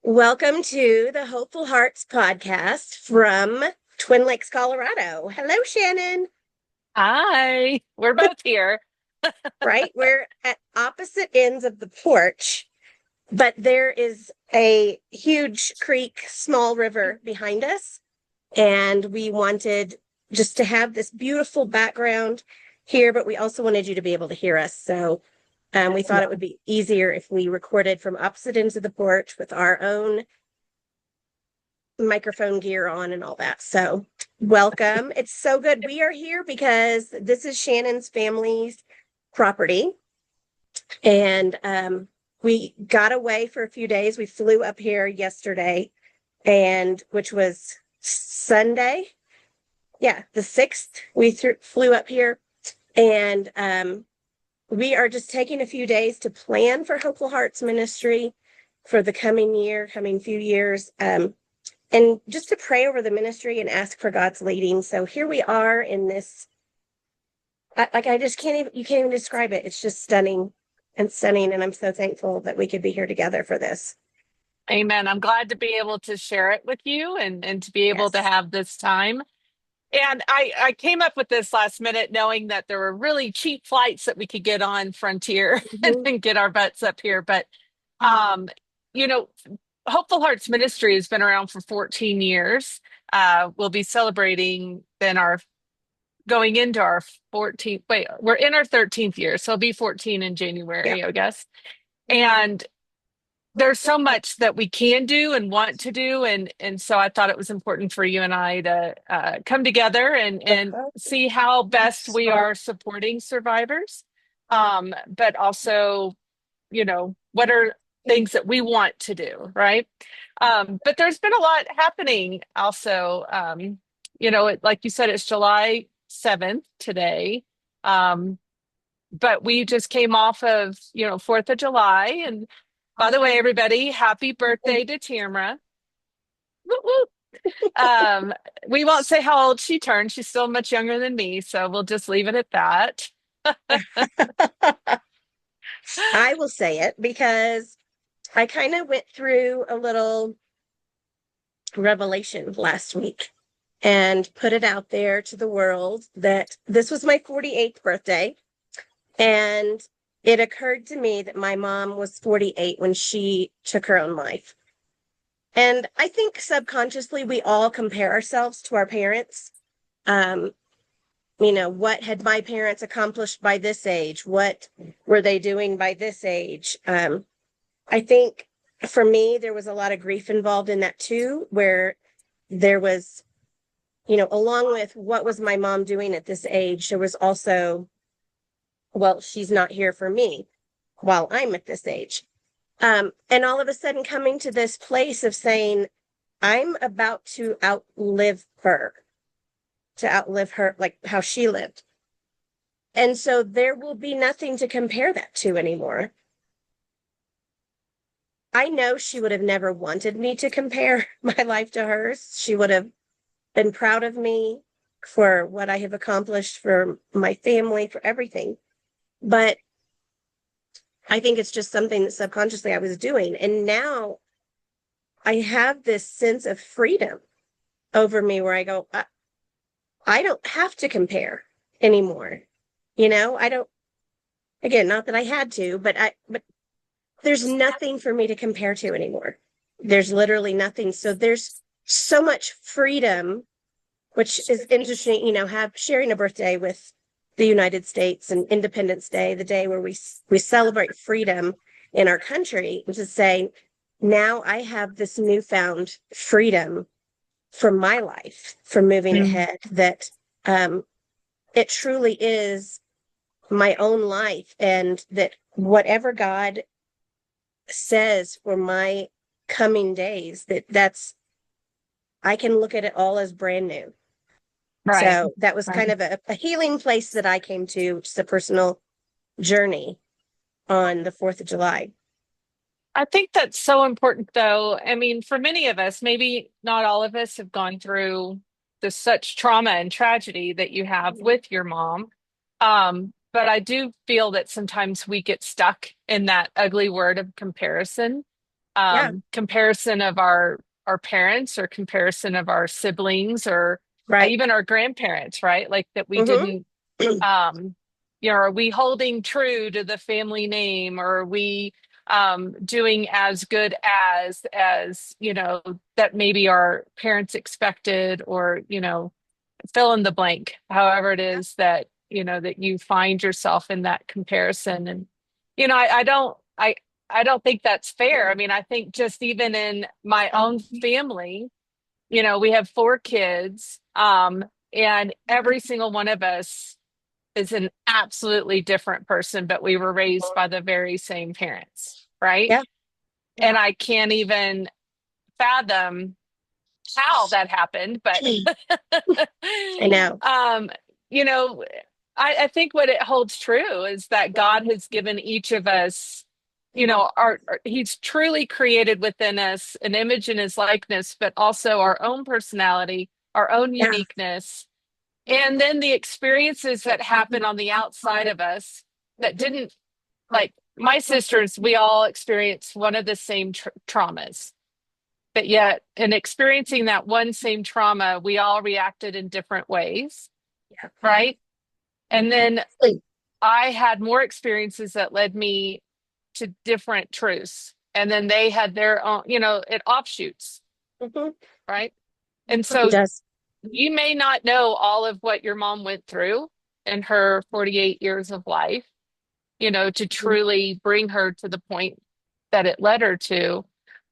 Welcome to the Hopeful Hearts podcast from Twin Lakes, Colorado. Hello, Shannon. Hi, we're both here. Right? We're at opposite ends of the porch, but there is a huge creek, small river behind us. And we wanted just to have this beautiful background here, but we also wanted you to be able to hear us. So we thought it would be easier if we recorded from opposite ends of the porch with our own microphone gear on and all that. So, welcome. It's so good. We are here because this is Shannon's family's property. And we got away for a few days. We flew up here yesterday, and which was Sunday. Yeah, the 6th. We flew up here, and we are just taking a few days to plan for Hopeful Hearts Ministry for the coming few years. And just to pray over the ministry and ask for God's leading. So here we are in this, I just can't even, you can't even describe it. It's just stunning and stunning. And I'm so thankful that we could be here together for this. Amen. I'm glad to be able to share it with you and to be able to Yes. have this time. And I came up with this last minute knowing that there were really cheap flights that we could get on Frontier and Mhm. then get our butts up here. But um, you know, Hopeful Hearts Ministry has been around for 14 years. We'll be celebrating then our going into our 14th, wait, we're in our 13th year, so it'll be 14 in Yeah. January, I guess. And there's so much that we can do and want to do, and so I thought it was important for you and I to come together and Uh-huh. see how best we are supporting survivors, but also, what are things that we want to do, right? But there's been a lot happening also. Like you said, it's July 7th today. Um, but we just came off of 4th of July, and by the way, everybody, happy birthday to Tamara. Woo woo. Um, we won't say how old she turned. She's still much younger than me, so we'll just leave it at that. I will say it because I kind of went through a little revelation last week and put it out there to the world that this was my 48th birthday. And it occurred to me that my mom was 48 when she took her own life. And I think subconsciously we all compare ourselves to our parents. Um, what had my parents accomplished by this age? What were they doing by this age? I think for me, there was a lot of grief involved in that too, where there was, along with what was my mom doing at this age, there was also, well, she's not here for me while I'm at this age. And all of a sudden coming to this place of saying, I'm about to outlive her, like how she lived. And so there will be nothing to compare that to anymore. I know she would have never wanted me to compare my life to hers. She would have been proud of me for what I have accomplished for my family, for everything. But I think it's just something that subconsciously I was doing. And now I have this sense of freedom over me where I go, I don't have to compare anymore. I don't, again, not that I had to, but there's nothing for me to compare to anymore. There's literally nothing. So there's so much freedom, which is interesting, have sharing a birthday with the United States and Independence Day, the day where we celebrate freedom in our country, which is saying, now I have this newfound freedom for my life, for moving Mm. ahead, that um, it truly is my own life, and that whatever God says for my coming days, that's I can look at it all as brand new. Right. So that was kind Right. of a healing place that I came to, just a personal journey on the 4th of July. I think that's so important, though. I mean, for many of us, maybe not all of us have gone through the such trauma and tragedy that you have with your mom. But I do feel that sometimes we get stuck in that ugly word of comparison. Yeah. comparison of our parents or comparison of our siblings or Right. even our grandparents, right? Like that we Mm-hmm. didn't, um, are we holding true to the family name, or are we doing as good as that maybe our parents expected, or fill in the blank, however it is that that you find yourself in that comparison. And I don't think that's fair. I mean, I think just even in my own family, we have 4 kids, and every single one of us is an absolutely different person, but we were raised by the very same parents, right? Yeah. Yeah. And I can't even fathom how that happened, but I know. um, you know, I think what it holds true is that God has given each of us, He's truly created within us an image in His likeness, but also our own personality, our own Yeah. uniqueness, and then the experiences that happen on the outside of us that didn't, like my sisters, we all experienced one of the same traumas. But yet, in experiencing that one same trauma, we all reacted in different ways, Yeah. right? And then I had more experiences that led me to different truths. And then they had their own, it offshoots, Mm-hmm. right? And It so does. you may not know all of what your mom went through in her 48 years of life, to truly bring her to the point that it led her to.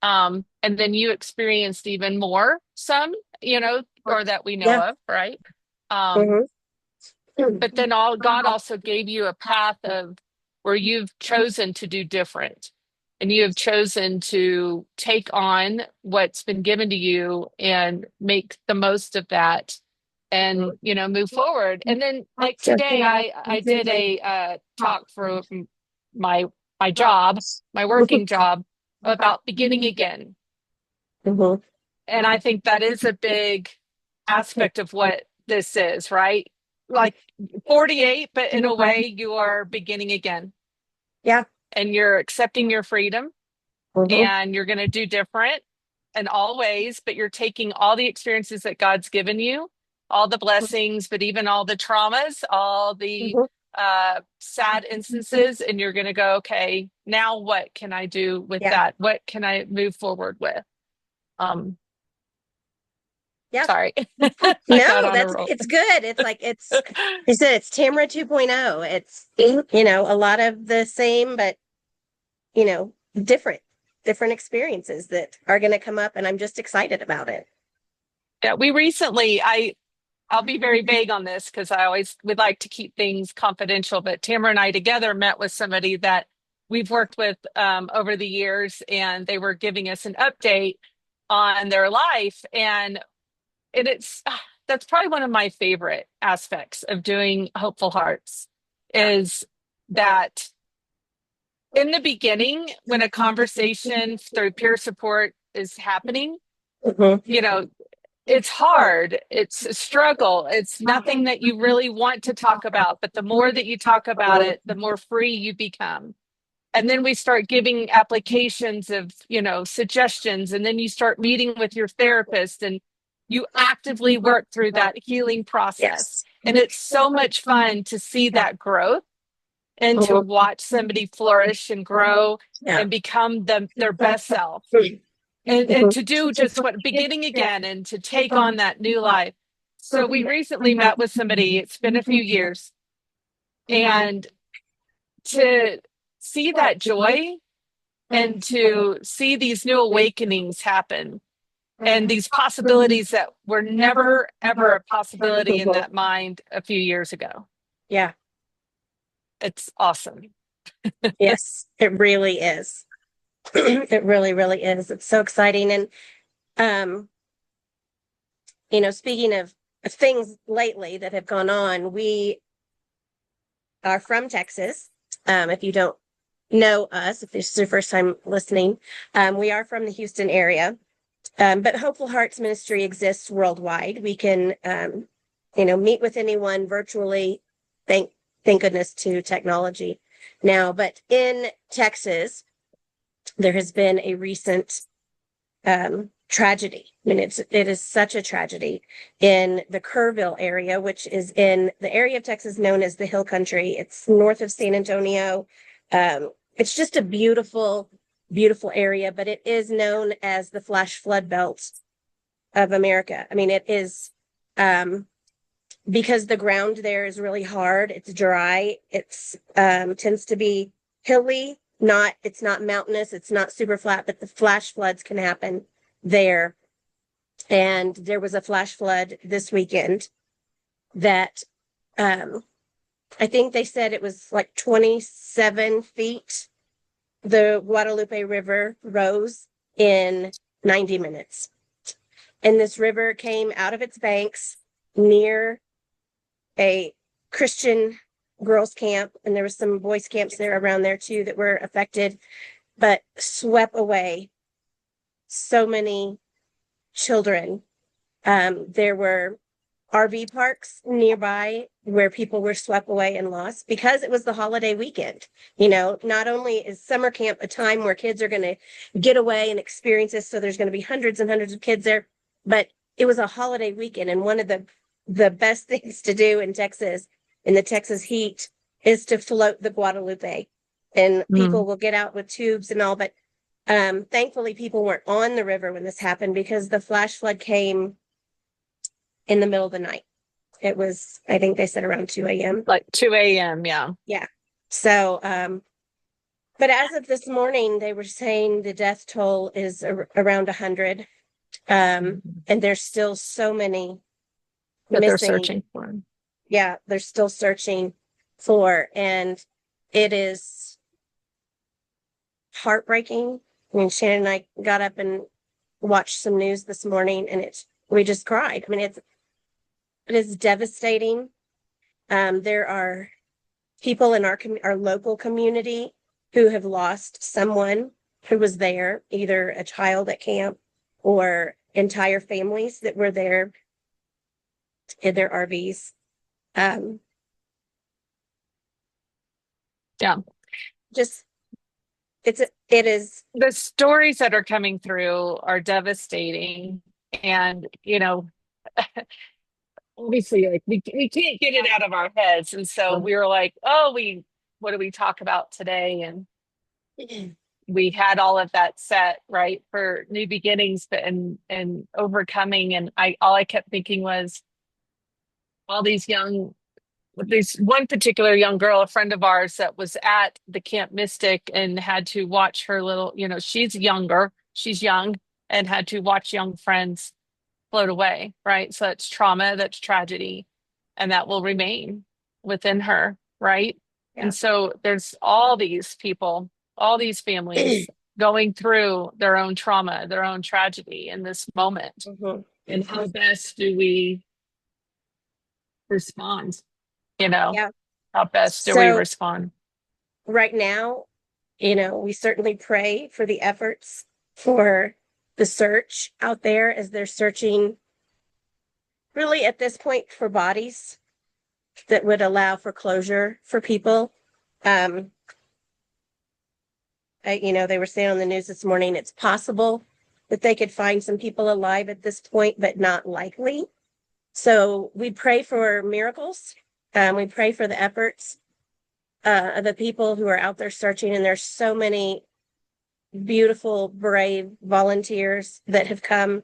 And then you experienced even more, some, or that we know Yeah. of, right? Um, Mm-hmm. but then God also gave you a path of where you've chosen to do different. And you have chosen to take on what's been given to you and make the most of that and move forward. And then like today I did a talk for my my job, my working job, about beginning again. Mm-hmm. And I think that is a big aspect of what this is, right? Like 48, but in a way you are beginning again, Yeah. and you're accepting your freedom, Mm-hmm. and you're going to do different in all ways, but you're taking all the experiences that God's given you, all the blessings, but even all the traumas, all the Mm-hmm. sad instances, and you're going to go, okay, now what can I do with Yeah. that? What can I move forward with? Um, Yeah. sorry, I got No, on a roll. it's good. It's like you said, it's Tamara 2.0. It's, a lot of the same, but, different experiences that are going to come up. And I'm just excited about it. Yeah, we recently, I'll be very vague on this because I always would like to keep things confidential, but Tamara and I together met with somebody that we've worked with over the years, and they were giving us an update on their life. And it's that's probably one of my favorite aspects of doing Hopeful Hearts Yeah. is that in the beginning, when a conversation through peer support is happening, Mm-hmm. you know, it's hard. It's a struggle. It's nothing that you really want to talk about. But the more that you talk about it, the more free you become. And then we start giving applications of, suggestions. And then you start meeting with your therapist, and you actively work through that healing process. Yes. And it's so much fun to see that growth and to Mhm. watch somebody flourish and grow Yeah. and become their best self. And Mhm. to do just what beginning again and to take on that new life. So we recently met with somebody, it's been a few years, and to see that joy and to see these new awakenings happen and these possibilities that were never ever a possibility in Mhm. that mind a few years ago. Yeah. It's awesome. Yes, it really is. It really, really is. It's so exciting. And um, speaking of things lately that have gone on, we are from Texas. If you don't know us, if this is your first time listening, we are from the Houston area. But Hopeful Hearts Ministry exists worldwide. We can, meet with anyone virtually. Thank goodness to technology now. But in Texas, there has been a recent tragedy. I mean, it is such a tragedy in the Kerrville area, which is in the area of Texas known as the Hill Country. It's north of San Antonio. It's just a beautiful, beautiful area, but it is known as the flash flood belt of America. I mean, it is because the ground there is really hard. It's dry. It's tends to be hilly. It's not mountainous. It's not super flat, but the flash floods can happen there. And there was a flash flood this weekend that I think they said it was like 27 feet. The Guadalupe River rose in 90 minutes. And this river came out of its banks near a Christian girls' camp. And there was some boys' camps there around there too that were affected, but swept away so many children. There were RV parks nearby where people were swept away and lost because it was the holiday weekend. You know, not only is summer camp a time where kids are going to get away and experience this, so there's going to be hundreds and hundreds of kids there, but it was a holiday weekend. And one of the best things to do in Texas, in the Texas heat, is to float the Guadalupe. And people will get out with tubes and all, but thankfully people weren't on the river when this happened because the flash flood came in the middle of the night. It was, I think they said around 2 a.m. Like 2 a.m. Yeah. Yeah. So, but as of this morning, they were saying the death toll is around 100. And there's still so many That they're missing. searching for. Yeah, they're still searching for, and it is heartbreaking. I mean, Shannon and I got up and watched some news this morning, and we just cried. I mean, it is devastating. There are people in our local community who have lost someone who was there, either a child at camp or entire families that were there in their RVs. Yeah. Just it is. The stories that are coming through are devastating. And, obviously, like we can't get it out of our heads. And so we were like, oh, what do we talk about today? And we had all of that set, right, for new beginnings, but and overcoming. And all I kept thinking was all these there's one particular young girl, a friend of ours, that was at the Camp Mystic and had to watch her little, she's young, and had to watch young friends float away, right? So that's trauma, that's tragedy, and that will remain within her, right? Yeah. And so there's all these people, all these families going through their own trauma, their own tragedy in this moment. Mm-hmm. And how best do we respond? Yeah. How best do we respond? Right now, we certainly pray for the efforts for the search out there as they're searching really at this point for bodies that would allow for closure for people. They were saying on the news this morning, it's possible that they could find some people alive at this point, but not likely. So we pray for miracles. We pray for the efforts of the people who are out there searching. And there's so many beautiful, brave volunteers that have come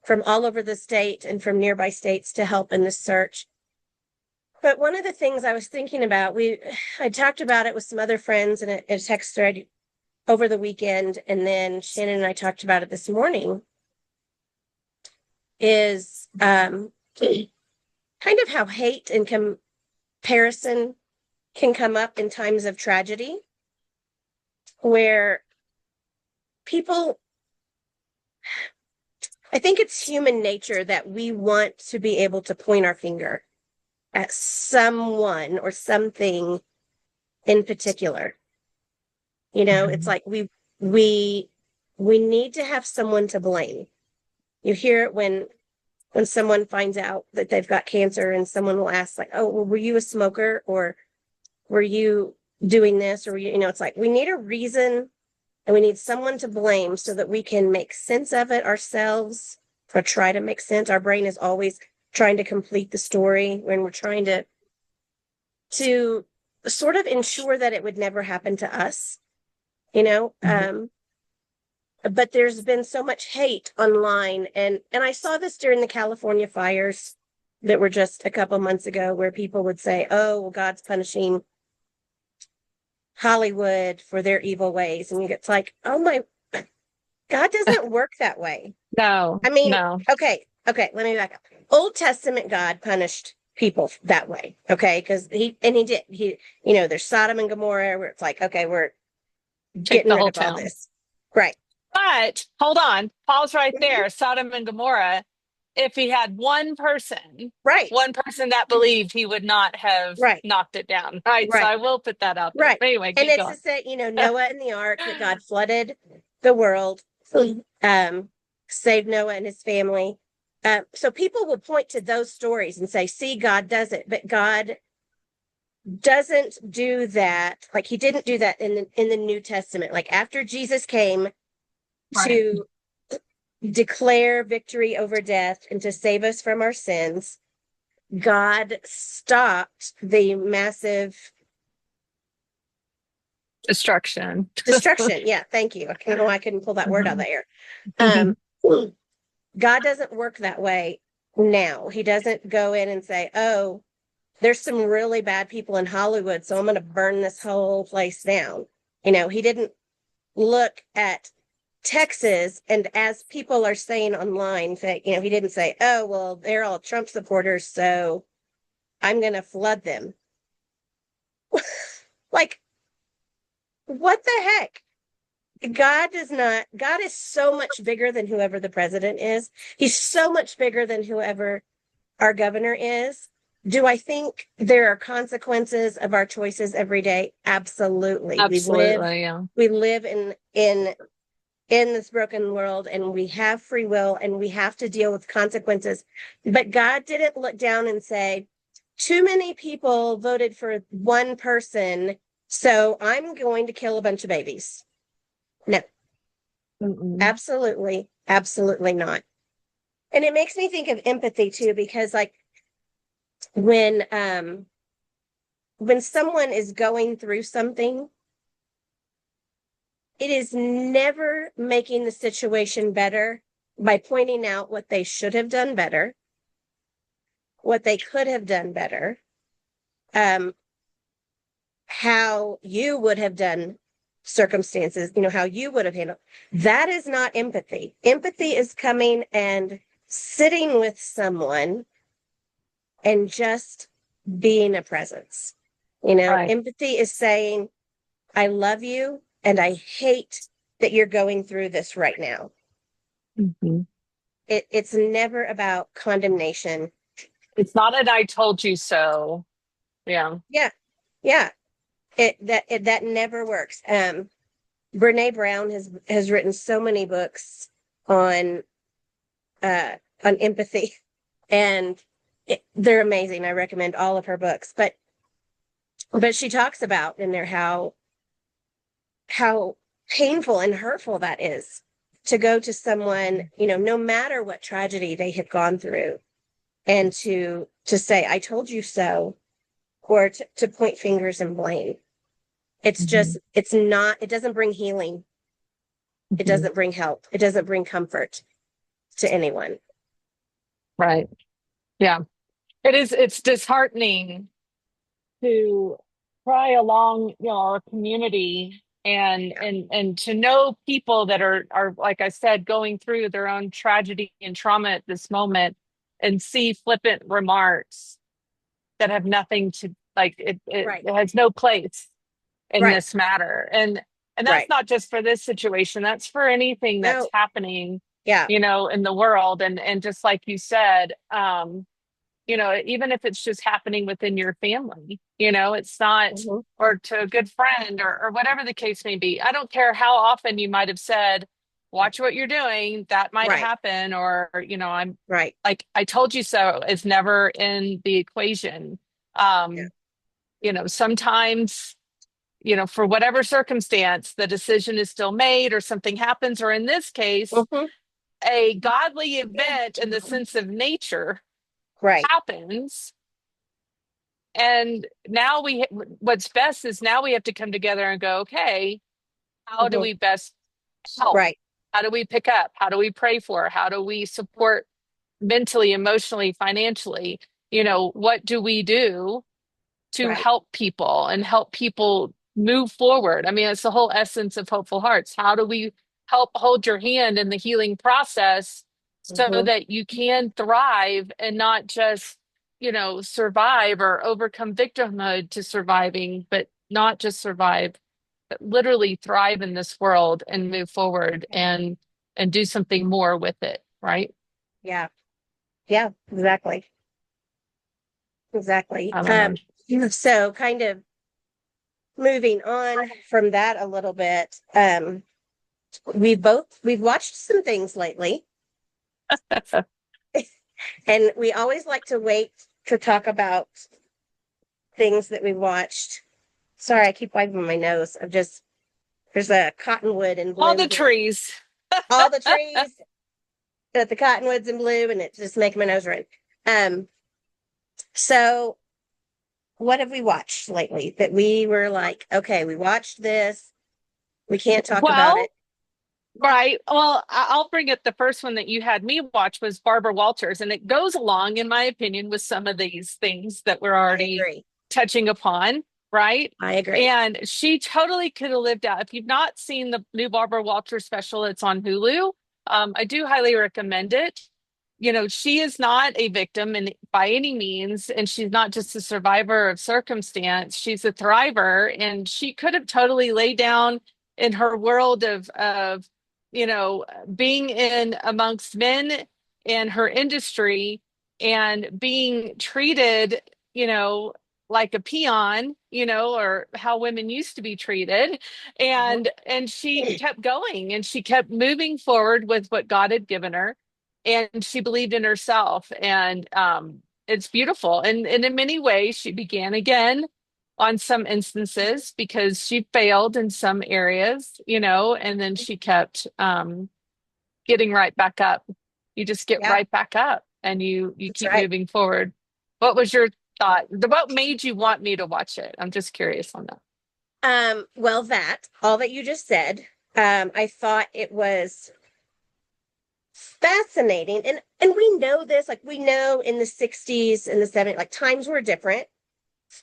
from all over the state and from nearby states to help in this search. But one of the things I was thinking about, I talked about it with some other friends in a text thread over the weekend, and then Shannon and I talked about it this morning, is kind of how hate and comparison can come up in times of tragedy, where people, I think it's human nature that we want to be able to point our finger at someone or something in particular. It's like we need to have someone to blame. You hear it when someone finds out that they've got cancer, and someone will ask, like, oh, well, were you a smoker, or were you doing this, or it's like we need a reason and we need someone to blame so that we can make sense of it ourselves or try to make sense. Our brain is always trying to complete the story when we're trying to sort of ensure that it would never happen to us, you know. But there's been so much hate online, and I saw this during the California fires that were just a couple months ago, where people would say, oh, well, God's punishing Hollywood for their evil ways. And it's like, oh my, God doesn't work that way. No, I mean, no. okay, let me back up. Old Testament God punished people that way, okay? Because he did. There's Sodom and Gomorrah, where it's like, okay, we're Take getting the rid whole of all town. this. Right. But hold on, pause right Mhm. there. Sodom and Gomorrah, if he had Right. one person that believed, he would not have Right. knocked it down. Right. So Right. I will put that out there. Right. But anyway, And keep it's to going. say, Noah and the ark, that God flooded the world, um, saved Noah and his family. So people will point to those stories and say, see, God does it, but God doesn't do that. Like, he didn't do that in the New Testament. Like, after Jesus came Right. to declare victory over death and to save us from our sins, God stopped the massive Destruction. destruction. Yeah, thank you. I don't know why I couldn't pull that word out of Mhm. the air. Um, God doesn't work that way now. He doesn't go in and say, oh, there's some really bad people in Hollywood, so I'm going to burn this whole place down. He didn't look at Texas, and as people are saying online, he didn't say, oh, well, they're all Trump supporters, so I'm going to flood them. Like, what the heck? God does not, God is so much bigger than whoever the president is. He's so much bigger than whoever our governor is. Do I think there are consequences of our choices every day? Absolutely. Absolutely. Yeah. We live in this broken world, and we have free will, and we have to deal with consequences. But God didn't look down and say, too many people voted for one person, so I'm going to kill a bunch of babies. No, Mm-mm. absolutely not. And it makes me think of empathy too, because like when someone is going through something, it is never making the situation better by pointing out what they should have done better, what they could have done better, um, how you would have done circumstances, how you would have handled. That is not empathy. Empathy is coming and sitting with someone and just being a presence. Right. Empathy is saying, I love you and I hate that you're going through this right now. Mm-hmm. It's never about condemnation. It's not an I told you so. Yeah. Yeah. Yeah. That never works. Brene Brown has written so many books on uh on empathy, and they're amazing. I recommend all of her books. But she talks about in there how painful and hurtful that is, to go to someone, no matter what tragedy they have gone through, and to say, I told you so, or to point fingers and blame. It's Mm-hmm. just, it's not, it doesn't bring healing. It Mm-hmm. doesn't bring help. It doesn't bring comfort to anyone. Right. Yeah. It's disheartening to cry along, our community and Yeah. and to know people that are like I said, going through their own tragedy and trauma at this moment, and see flippant remarks that have nothing to like Right. it has no place in Right. this matter. And that's Right. not just for this situation, that's for anything that's No. happening, Yeah. in the world. And just like you said, even if it's just happening within your family, it's not, Mhm. or to a good friend, or whatever the case may be. I don't care how often you might have said, watch what you're doing, that might Right. happen, or, I'm Right. like, I told you so is never in the equation. Yeah. Sometimes for whatever circumstance, the decision is still made or something happens, or in this case, Hmm. a godly event in the sense of nature Right. happens. And now what's best is now we have to come together and go, okay, how do Hmm. we best help? Right. How do we pick up? How do we pray for? How do we support mentally, emotionally, financially? What do we do to Right. help people and help people move forward? I mean, it's the whole essence of Hopeful Hearts. How do we help hold your hand in the healing process so Hmm. that you can thrive and not just, survive or overcome victimhood to surviving, but not just survive, but literally thrive in this world and move forward and do something more with it, right? Yeah. Yeah. Exactly. Exactly. I don't know. So kind of moving on from that a little bit, we've watched some things lately, and we always like to wait to talk about things that we watched. Sorry, I keep wiping my nose. There's a cottonwood in All blue the here. trees. All the trees at the cottonwoods in blue, and it's just making my nose run. Um, so what have we watched lately that we were like, okay, we watched this. We can't talk about Well, it. right. Well, I'll bring it. The first one that you had me watch was Barbara Walters, and it goes along, in my opinion, with some of these things that we're I already agree. touching upon, right? I agree. And she totally could have lived out. If you've not seen the new Barbara Walters special, it's on Hulu. I do highly recommend it. She is not a victim by any means, and she's not just a survivor of circumstance. She's a thriver, and she could have totally laid down in her world of you know, being in amongst men in her industry and being treated, like a peon, or how women used to be treated. Mhm. And she kept going and she kept moving forward with what God had given her. And she believed in herself. And it's beautiful. And in many ways, she began again on some instances because she failed in some areas, and then she kept getting right back up. You just get Yeah, right back up and you that's keep right. moving forward. What was your thought? What made you want me to watch it? I'm just curious on that. Well, that all that you just said, I thought it was fascinating, and we know this, like we know in the 60s and the 70s, like times were different,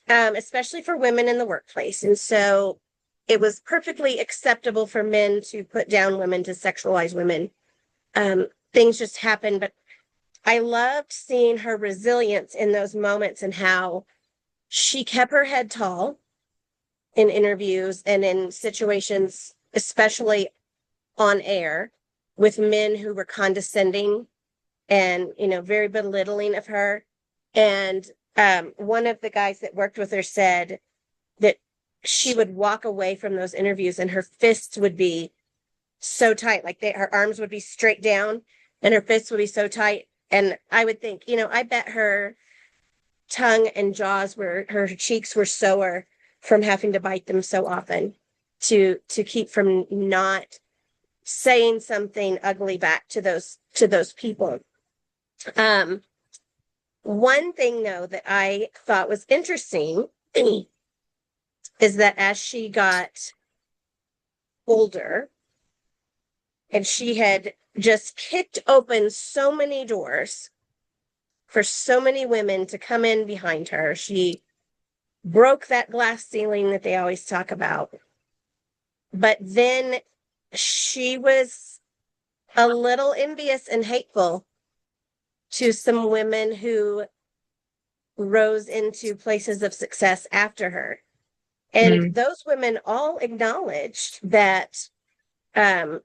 especially for women in the workplace, and so it was perfectly acceptable for men to put down women, to sexualize women. Things just happened, but I loved seeing her resilience in those moments and how she kept her head tall in interviews and in situations, especially on air, with men who were condescending and, very belittling of her. And one of the guys that worked with her said that she would walk away from those interviews and her fists would be so tight, like her arms would be straight down and her fists would be so tight. And I would think, I bet her tongue and jaws were, her cheeks were sore from having to bite them so often to keep from not saying something ugly back to those people. Um, One thing though that I thought was interesting is that as she got older and she had just kicked open so many doors for so many women to come in behind her, she broke that glass ceiling that they always talk about. But then she was a little envious and hateful to some women who rose into places of success after her. And Mm. those women all acknowledged um,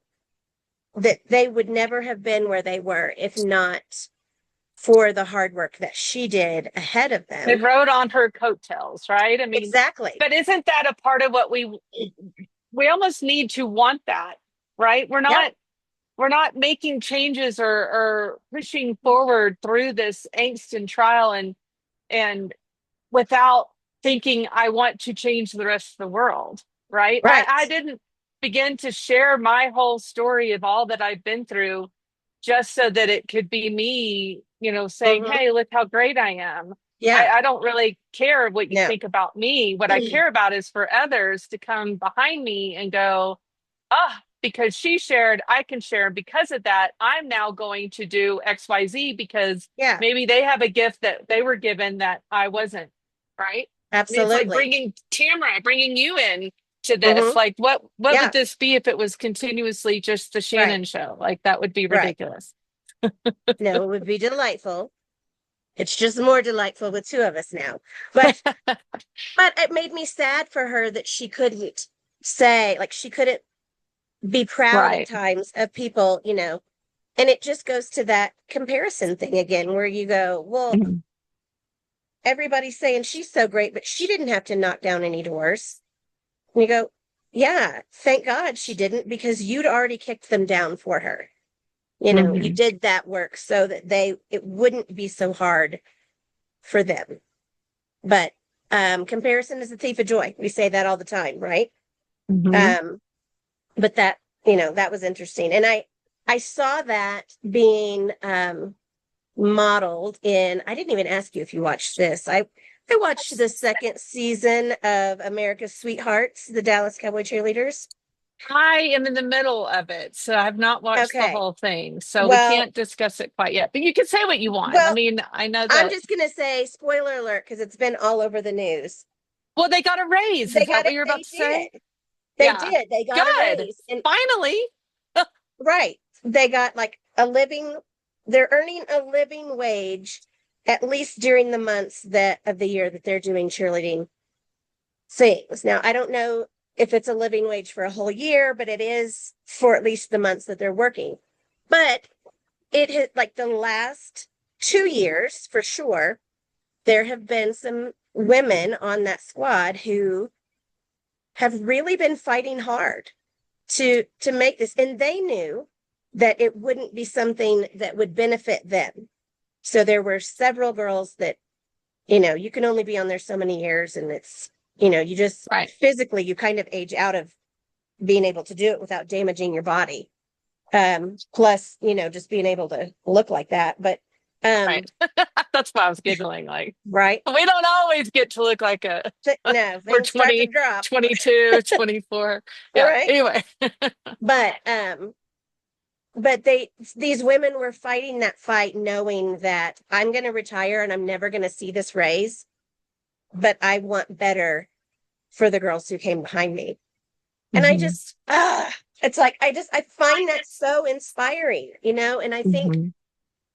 that they would never have been where they were if not for the hard work that she did ahead of They them. rode on her coattails, right? I mean, Exactly. but isn't that a part of what we almost need to want that, right? We're Yep. not we're not making changes or pushing forward through this angst and trial and without thinking I want to change the rest of the world. right? I Right. didn't begin to share my whole story of all that I've been through just so that it could be me, saying, Hmm. hey, look how great I am. Yeah. I don't really care what you No. think about me. What I care about is for others to come behind me and go, ah, because she shared, I can share. Because of that, I'm now going to do XYZ because Yeah. maybe they have a gift that they were given that I wasn't, right? I mean, it's like Absolutely. bringing Tamara, bringing you in to this. Hmm. Like, what would Yeah. this be if it was continuously just the Right. Shannon show? Like, that would be Right. ridiculous. No, it would be delightful. It's just more delightful with two of us now. But it made me sad for her that she couldn't say, like she couldn't be proud at Right. times of people, and it just goes to that comparison thing again, where you go, well, Mhm. everybody's saying she's so great, but she didn't have to knock down any doors. And you go, yeah, thank God she didn't, because you'd already kicked them down for her. You Mhm. did that work so that it wouldn't be so hard for them. But comparison is the thief of joy. We say that all the time, right? Mhm. Um, but that was interesting. And I saw that being modeled in, I didn't even ask you if you watched this. I watched the second season of America's Sweethearts, the Dallas Cowboy cheerleaders. I am in the middle of it, so I've not watched the Okay. whole thing. So we Well, can't discuss it quite yet. But you can say what you want. I well, mean, I know I'm that, just gonna say spoiler alert because it's been all over the news. well, they got a raise. They Is that got what it, you're about they to say? did. They Yeah. did. They got a Good. raise. And Finally. right. They got like they're earning a living wage at least during the months that of the year that they're doing cheerleading things. Now, I don't know if it's a living wage for a whole year, but it is for at least the months that they're working. But it has, like, the last 2 years for sure, there have been some women on that squad who have really been fighting hard to make this, and they knew that it wouldn't be something that would benefit them. So there were several girls that, you can only be on there so many years, and it's, you just Right. physically, you kind of age out of being able to do it without damaging your body. Plus, just being able to look like that. But Right. um, That's why I was giggling. Like, right. we don't always get to look like No, we're things start to 20, drop. 22, 24. Yeah. Right. Anyway. But these women were fighting that fight knowing that I'm going to retire and I'm never going to see this raise, but I want better for the girls who came behind me. And I Mhm. just, it's like, I find that so inspiring, and I think Mhm.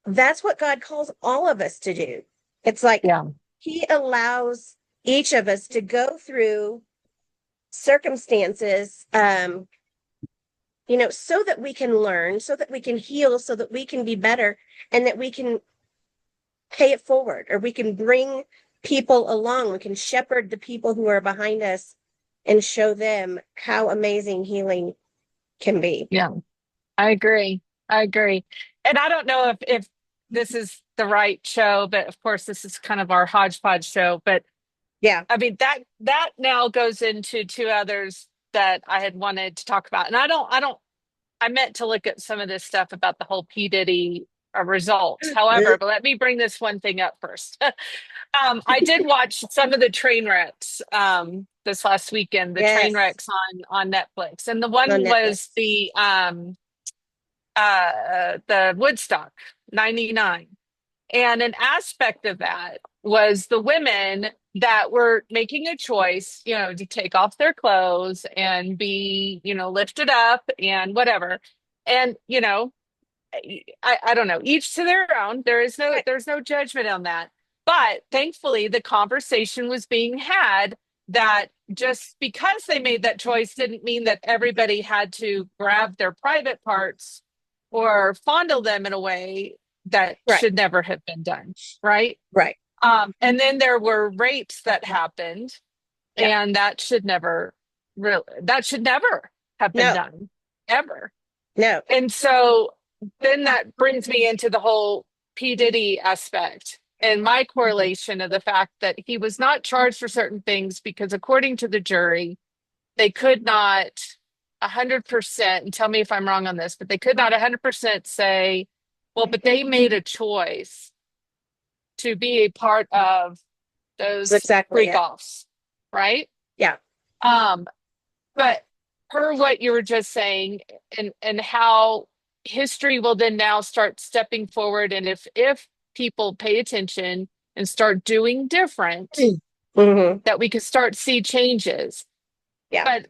that's what God calls all of us to do. It's like Yeah. He allows each of us to go through circumstances, so that we can learn, so that we can heal, so that we can be better, and that we can pay it forward, or we can bring people along. We can shepherd the people who are behind us and show them how amazing healing can be. Yeah. I agree. I agree. And I don't know if this is the right show, but of course this is kind of our hodgepodge show. But Yeah. I mean that now goes into two others that I had wanted to talk about. And I meant to look at some of this stuff about the whole P. Diddy results. However, but let me bring this one thing up first. I did watch some of the train wrecks this last weekend, the train Yes. wrecks on Netflix. And the On one was Netflix. the Woodstock 99. And an aspect of that was the women that were making a choice, to take off their clothes and be, lifted up and whatever. And, I don't know, each to their own. Right. There's no judgment on that. But thankfully the conversation was being had that just because they made that choice didn't mean that everybody had to grab their private parts or fondle them in a way that Right. should never have been done, right? Right. And then there were rapes that happened, Yeah. and that should never have been No. done, ever. No. And so then that brings me into the whole P. Diddy aspect and my correlation of the fact that he was not charged for certain things because, according to the jury, they could not 100%, and tell me if I'm wrong on this, but they could not 100% say, well, but they made a choice to be a part of That's those exactly freak it. offs, right? Yeah. Um, but per what you were just saying, and how history will then now start stepping forward, and if people pay attention and start doing different, Mm-hmm. that we could start see changes. Yeah. But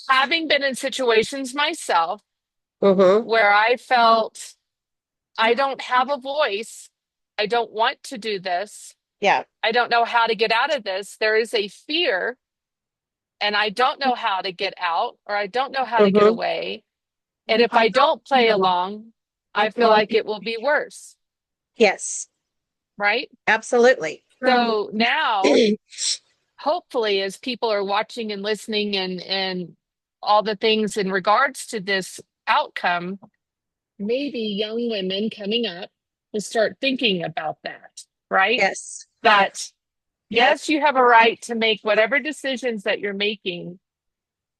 having been in situations myself Mm-hmm. where I felt I don't have a voice, I don't want to do this, Yeah. I don't know how to get out of this, there is a fear, and I don't know how to get out, or I don't know how to get Mm-hmm. away. And if I don't play along, I feel like it will be worse, Yes. right? Absolutely. So now, hopefully, as people are watching and listening and all the things in regards to this outcome, maybe young women coming up will start thinking about that, right? Yes. That yes, you have a right to make whatever decisions that you're making,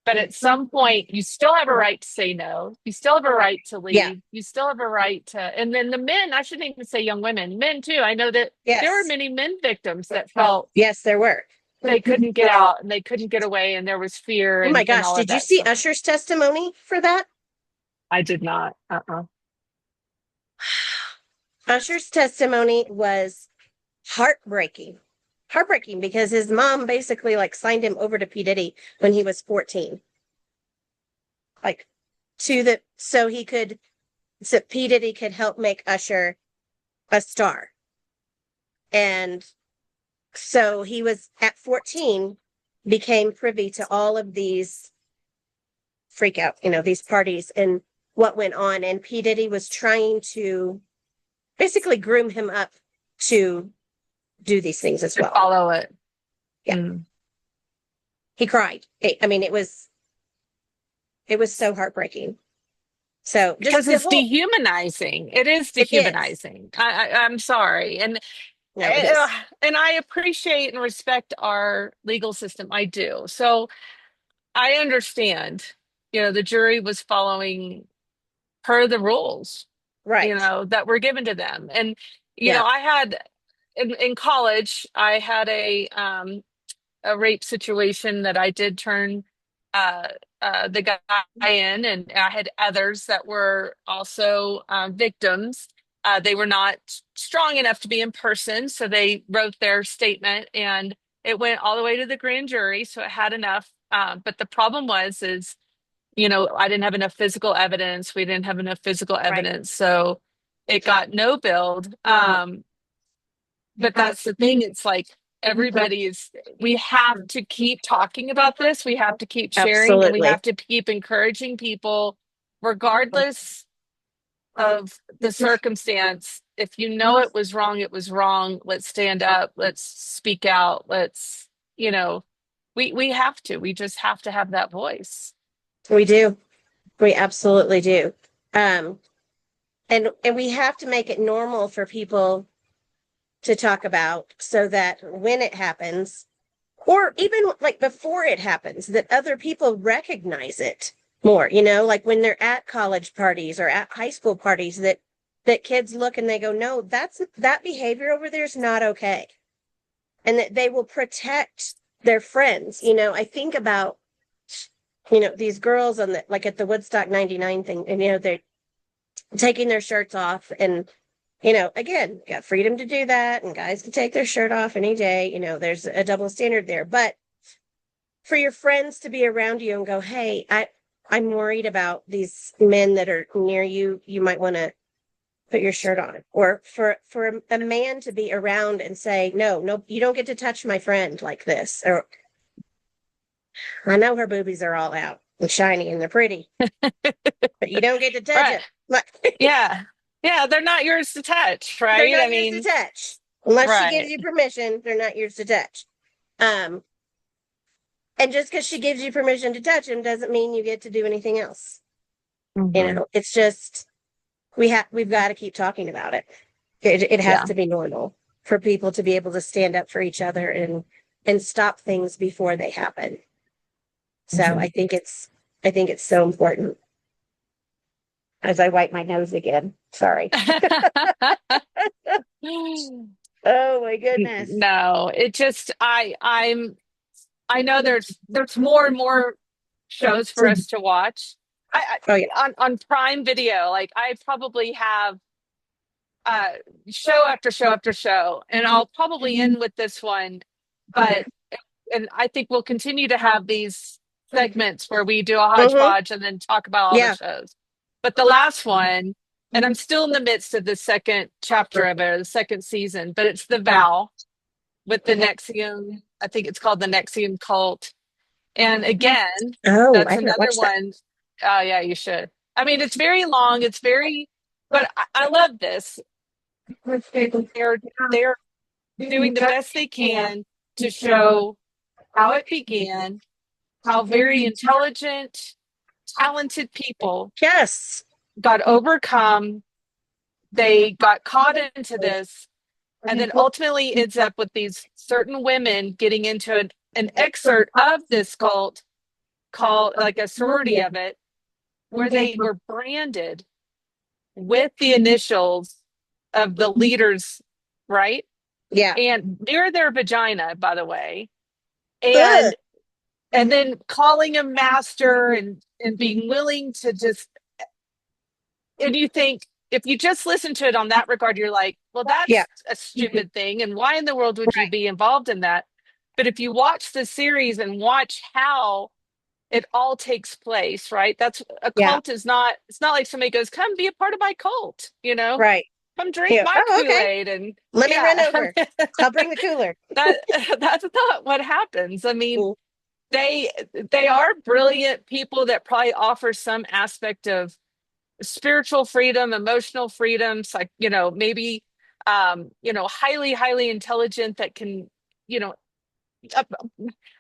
but at some point you still have a right to say no. You still have a right to Yeah. leave. You still have a right to, and then the men, I shouldn't even say young women, men too. I know that there were Yes. many men victims that felt Yes, there were. they couldn't get out and they couldn't get away and there was fear Oh my and gosh. all of Did you that see stuff. Usher's testimony for that? I did not. Usher's testimony was heartbreaking. Heartbreaking because his mom basically like signed him over to P. Diddy when he was 14. Like so he could, so P. Diddy could help make Usher a star. And so he was at 14, became privy to all of these freak out, these parties and what went on. And P. Diddy was trying to basically groom him up to do these things as To well. follow it. Yeah. Mm. He cried. I mean, it was so heartbreaking. So just Because the it's whole, dehumanizing. It is it is. dehumanizing. I'm sorry. No, it is. And I appreciate and respect our legal system. I do. So I understand, the jury was following per the rules, Right. that were given to them. And, Yeah. I had in college, I had a rape situation that I did turn uh, the guy in, and I had others that were also victims. They were not strong enough to be in person, so they wrote their statement, and it went all the way to the grand jury. So it had enough. But the problem is I didn't have enough physical evidence. We didn't have enough physical Right. evidence, so it got no billed. But that's the thing. It's like we have to keep talking about this. We have to keep sharing and we have Absolutely. to keep encouraging people, regardless of the circumstance. If you know it was wrong, it was wrong. Let's stand up. Let's speak out. You know, we have to. We just have to have that voice. We do. We absolutely do. Um, and we have to make it normal for people to talk about so that when it happens, or even like before it happens, that other people recognize it more, like when they're at college parties or at high school parties, that kids look and they go, no, that behavior over there is not okay. And that they will protect their friends. I think about, these girls on the, like at the Woodstock 99 thing, and, they're taking their shirts off and, again, got freedom to do that. And guys can take their shirt off any day. There's a double standard there, but for your friends to be around you and go, hey, I'm worried about these men that are near you. You might want to put your shirt on. Or for a man to be around and say, no, you don't get to touch my friend like this. Or I know her boobies are all out and shiny and they're pretty, but you don't get to touch Right. it. Like, Yeah. Yeah, they're not yours to touch, they're right? I not yours to mean, touch. Unless she gives right. you permission, they're not yours to touch. Um, and just because she gives you permission to touch them doesn't mean you get to do anything else. Mhm. It's just we've got to keep talking about it. It has Yeah. to be normal for people to be able to stand up for each other and stop things before they happen. So I think it's so important. As I wipe my nose again. Sorry. Oh my goodness. No, it just I know there's more and more shows for us to watch. Oh yeah. On Prime Video, like I probably have uh show after show after show, and I'll probably end with this one, but and I think we'll continue to have these segments where we do a Mm-hmm. hodgepodge and then talk about all the Yeah. shows. But the last one, and I'm still in the midst of the second chapter of it, the second season, but it's The Vow with the Nexium. I think it's called the Nexium cult. And again, Oh, I that's haven't another watched that. one. Oh, yeah, you should. I mean, it's very long. It's very, but I love this. They're doing the best they can to show how it began, how very intelligent, talented people Yes. got overcome. They got caught into this, and then ultimately ends up with these certain women getting into an excerpt of this cult called like a sorority of it, where they were branded with the initials of the leaders, right? Yeah. And near their vagina, by the way. Ugh. And then calling him master and being willing to just, and you think if you just listen to it on that regard, you're like, well, Yeah. that's a stupid thing, and why in the world would you Right. be involved in that? But if you watch the series and watch how it all takes place, right? That's a Yeah. cult is not, it's not like somebody goes, come be a part of my cult, Right. come drink Yeah. my Oh, okay. Kool-Aid. And Let me run yeah, over. I'll bring the cooler. that that's not what happens. I mean, Mm. they they are brilliant people that probably offer some aspect of spiritual freedom, emotional freedom, like, maybe highly intelligent that can, you know, uh,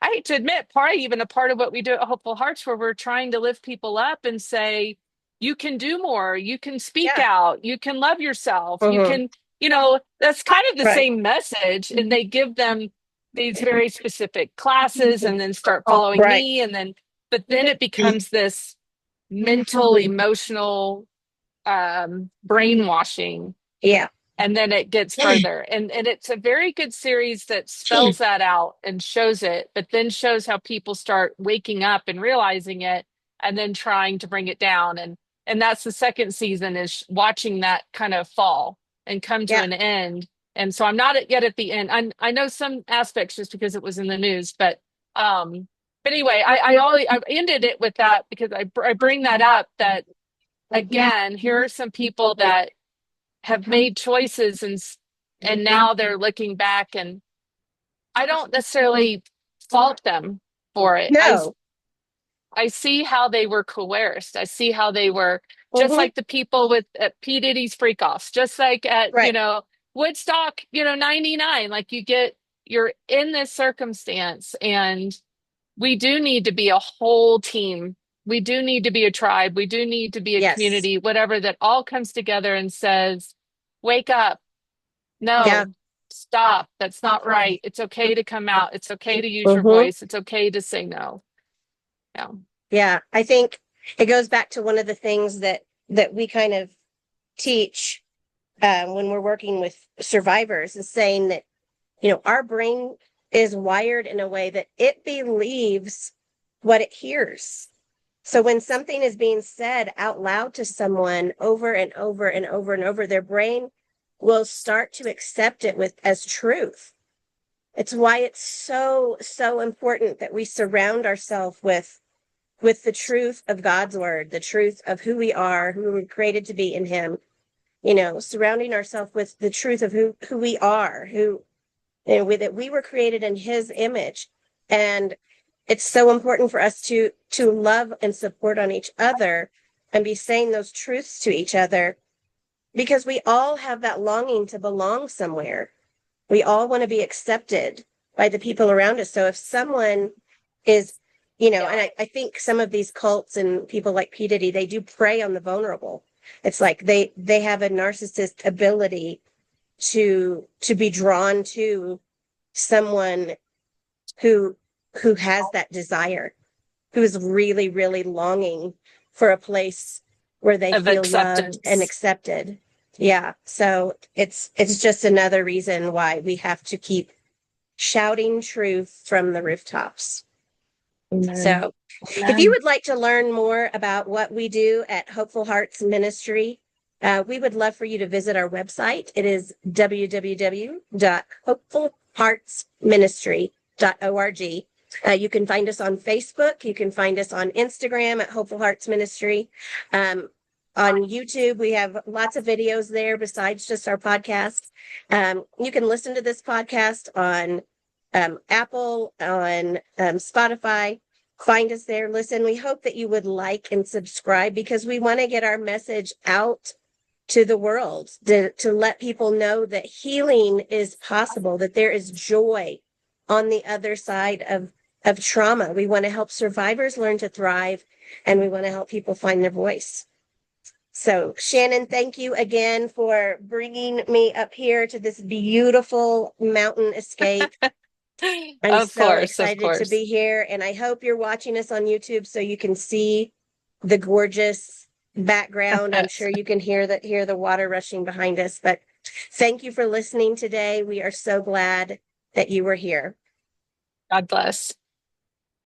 I hate to admit, probably even a part of what we do at Hopeful Hearts, where we're trying to lift people up and say, you can do more, you can speak Yeah. out, you can love yourself, you Mm-hmm. can, that's kind of the Right. same message. And they give them these very specific classes and then start following Right. me. And then, but then it becomes this mental, emotional brainwashing, Yeah. and then it gets further, and it's a very good series that spells that out and shows it, but then shows how people start waking up and realizing it, and then trying to bring it down. And that's the second season, is watching that kind of fall and come to Yeah. an end. And so I'm not yet at the end. I know some aspects just because it was in the news, but anyway, I ended it with that because I bring that up, that again, here are some people that have made choices, and now they're looking back, and I don't necessarily fault them for it. No. I see how they were coerced. I see how they were, just Mm-hmm. like the people with at P. Diddy's freak offs, just like at, Right. Woodstock, 99. Like, you're in this circumstance, and we do need to be a whole team. We do need to be a tribe. We do need to be a Yes. community, whatever, that all comes together and says, wake up. Yeah. No, stop. That's not right. It's okay to come out. It's okay to use your Mm-hmm. voice. It's okay to say no. Yeah. Yeah. I think it goes back to one of the things that we kind of teach when we're working with survivors, is saying that, our brain is wired in a way that it believes what it hears. So when something is being said out loud to someone over and over and over and over, their brain will start to accept it as truth. It's why it's so, so important that we surround ourselves with the truth of God's word, the truth of who we are, who we were created to be in him, surrounding ourselves with the truth of who we are, that we were created in his image. And it's so important for us to love and support on each other and be saying those truths to each other, because we all have that longing to belong somewhere. We all want to be accepted by the people around us. So if someone is, and I think some of these cults and people like P. Diddy, they do prey on the vulnerable. It's like they have a narcissist ability to be drawn to someone who has that desire. who's really, really longing for a place where they Of feel loved and acceptance. accepted. Yeah. So it's just another reason why we have to keep shouting truth from the rooftops. Amen. So if you Amen. would like to learn more about what we do at Hopeful Hearts Ministry, we would love for you to visit our website. It is www.hopefulheartsministry.org. You can find us on Facebook. You can find us on Instagram at Hopeful Hearts Ministry. On YouTube, we have lots of videos there besides just our podcast. You can listen to this podcast on Apple, on Spotify. Find us there. Listen, we hope that you would like and subscribe because we want to get our message out to the world to let people know that healing is possible, that there is joy on the other side of trauma. We want to help survivors learn to thrive, and we want to help people find their voice. So, Shannon, thank you again for bringing me up here to this beautiful mountain escape. I'm Of so course, of excited to course. be here, and I hope you're watching us on YouTube so you can see the gorgeous background. I'm sure you can hear the water rushing behind us, but thank you for listening today. We are so glad that you were here. God bless.